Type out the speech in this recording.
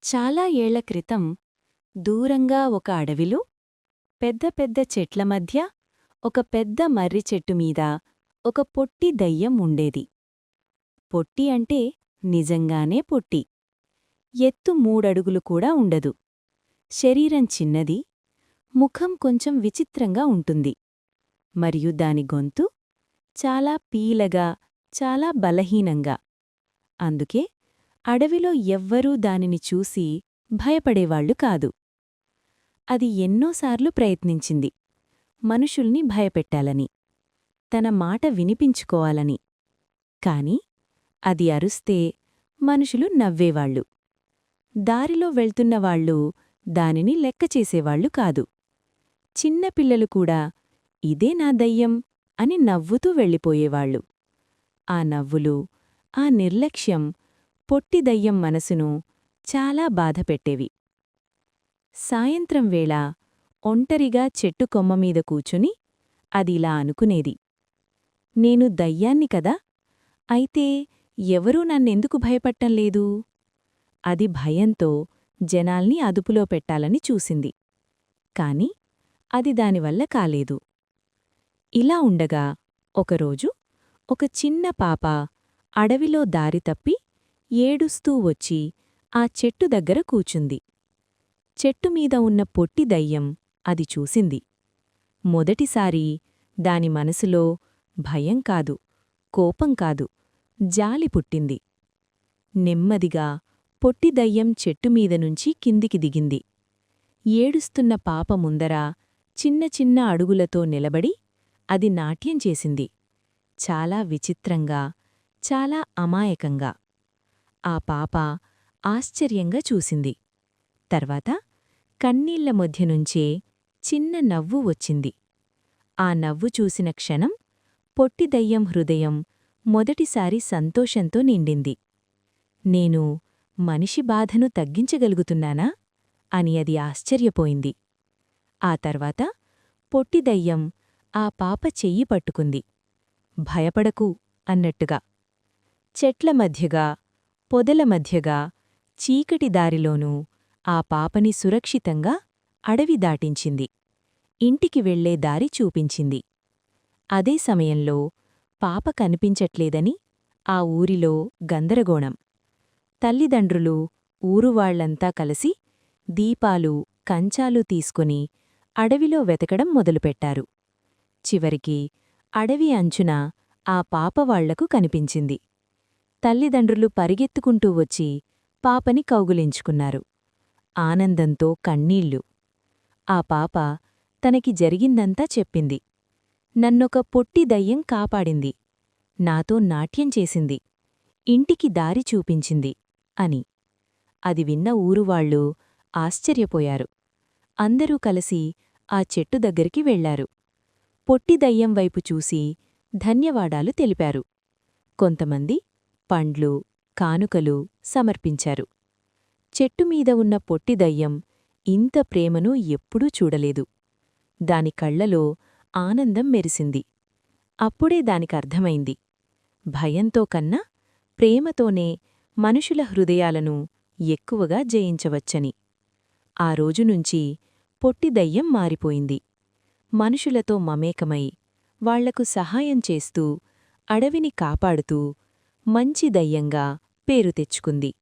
చాలా ఏళ్ల క్రితం దూరంగా ఒక అడవిలో పెద్ద పెద్ద చెట్ల మధ్య ఒక పెద్ద మర్రి చెట్టు మీద ఒక పొట్టి దయ్యం ఉండేది. పొట్టి అంటే నిజంగానే పొట్టి. ఎత్తు 3 అడుగులు కూడా ఉండదు. శరీరం చిన్నది, ముఖం కొంచెం విచిత్రంగా ఉంటుంది. మరియు దాని గొంతు చాలా పీలగా, చాలా బలహీనంగా. అందుకే అడవిలో ఎవ్వరూ దానిని చూసి భయపడేవాళ్లు కాదు. అది ఎన్నోసార్లు ప్రయత్నించింది, మనుషుల్ని భయపెట్టాలని, తన మాట వినిపించుకోవాలని. కాని అది అరుస్తే మనుషులు నవ్వేవాళ్లు. దారిలో వెళ్తున్నవాళ్లు దానిని లెక్కచేసేవాళ్లు కాదు. చిన్నపిల్లలు కూడా ఇదే నా దయ్యం అని నవ్వుతూ వెళ్ళిపోయేవాళ్లు. ఆ నవ్వులు, ఆ నిర్లక్ష్యం పొట్టి దయ్యం మనసును చాలా బాధపెట్టేవి. సాయంత్రం వేళ ఒంటరిగా చెట్టు కొమ్మమీద కూచుని అదిలా అనుకునేది. నేను దయ్యాన్ని కదా, అయితే ఎవరూ నన్నెందుకు భయపట్టంలేదు? అది భయంతో జనాల్ని అదుపులో పెట్టాలని చూసింది. కాని అది దానివల్ల కాలేదు. ఇలా ఉండగా ఒకరోజు ఒక చిన్న పాప అడవిలో దారి తప్పి ఏడుస్తూ వచ్చి ఆ చెట్టు దగ్గర కూచుంది. చెట్టుమీద ఉన్న పొట్టి దయ్యం అది చూసింది. మొదటిసారి దాని మనసులో భయం కాదు, కోపం కాదు, జాలి పుట్టింది. నెమ్మదిగా పొట్టి దయ్యం చెట్టుమీదనుంచి కిందికి దిగింది. ఏడుస్తున్న పాప ముందర చిన్న చిన్న అడుగులతో నిలబడి అది నాట్యం చేసింది. చాలా విచిత్రంగా, చాలా అమాయకంగా. ఆ పాప ఆశ్చర్యంగా చూసింది. తర్వాత కన్నీళ్ల మధ్యనుంచే చిన్న నవ్వు వచ్చింది. ఆ నవ్వు చూసిన క్షణం పొట్టి దయ్యం హృదయం మొదటిసారి సంతోషంతో నిండింది. నేను మనిషి బాధను తగ్గించగలుగుతున్నానా అని అది ఆశ్చర్యపోయింది. ఆ తర్వాత పొట్టి దయ్యం ఆ పాప చెయ్యి పట్టుకుంది. భయపడకు అన్నట్టుగా. చెట్ల మధ్యగా, పొదల మధ్యగా, చీకటి దారిలోనూ ఆ పాపని సురక్షితంగా అడవి దాటించింది. ఇంటికి వెళ్లే దారి చూపించింది. అదే సమయంలో పాప కనిపించట్లేదని ఆ ఊరిలో గందరగోళం. తల్లిదండ్రులు, ఊరువాళ్లంతా కలిసి దీపాలు, కంచాలు తీసుకుని అడవిలో వెతకడం మొదలుపెట్టారు. చివరికి అడవి అంచున ఆ పాప వాళ్లకు కనిపించింది. తల్లిదండ్రులు పరిగెత్తుకుంటూ వచ్చి పాపని కౌగులించుకున్నారు. ఆనందంతో కన్నీళ్లు. ఆ పాప తనకి జరిగిందంతా చెప్పింది. నన్నొక పొట్టి దయ్యం కాపాడింది, నాతో నాట్యం చేసింది, ఇంటికి దారి చూపించింది అని. అది విన్న ఊరువాళ్లు ఆశ్చర్యపోయారు. అందరూ కలిసి ఆ చెట్టు దగ్గరికి వెళ్లారు. పొట్టి దయ్యం వైపు చూసి ధన్యవాదాలు తెలిపారు. కొంతమంది పండ్లు, కానుకలు సమర్పించారు. చెట్టుమీద ఉన్న పొట్టి దయ్యం ఇంత ప్రేమను ఎప్పుడూ చూడలేదు. దాని కళ్లలో ఆనందం మెరిసింది. అప్పుడే దానికర్థమైంది, భయంతో కన్నా ప్రేమతోనే మనుషుల హృదయాలను ఎక్కువగా జయించవచ్చని. ఆ రోజునుంచి పొట్టి దయ్యం మారిపోయింది. మనుషులతో మమేకమై, వాళ్లకు సహాయం చేస్తూ, అడవిని కాపాడుతూ మంచి దయ్యంగా పేరు తెచ్చుకుంది.